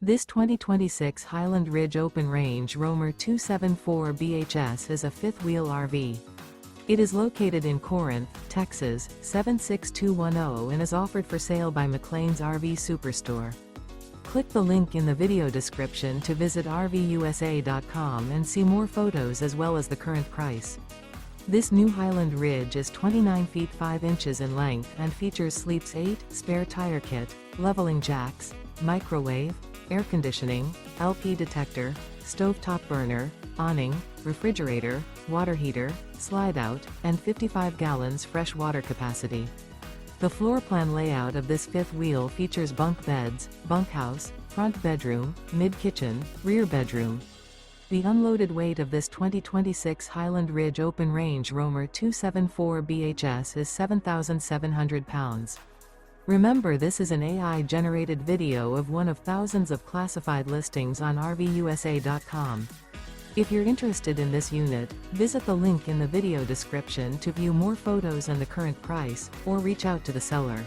This 2026 Highland Ridge Open Range Roamer 274 BHS is a fifth-wheel RV. It is located in Corinth, Texas, 76210 and is offered for sale by McClain's RV Superstore. Click the link in the video description to visit RVUSA.com and see more photos as well as the current price. This new Highland Ridge is 29 feet 5 inches in length and features Sleep's 8 spare tire kit, leveling jacks, microwave, air conditioning, LP detector, stovetop burner, awning, refrigerator, water heater, slide-out, and 55 gallons fresh water capacity. The floor plan layout of this fifth wheel features bunk beds, bunkhouse, front bedroom, mid-kitchen, rear bedroom. The unloaded weight of this 2026 Highland Ridge Open Range Roamer 274 BHS is 7,700 pounds. Remember, this is an AI-generated video of one of thousands of classified listings on RVUSA.com. If you're interested in this unit, visit the link in the video description to view more photos and the current price, or reach out to the seller.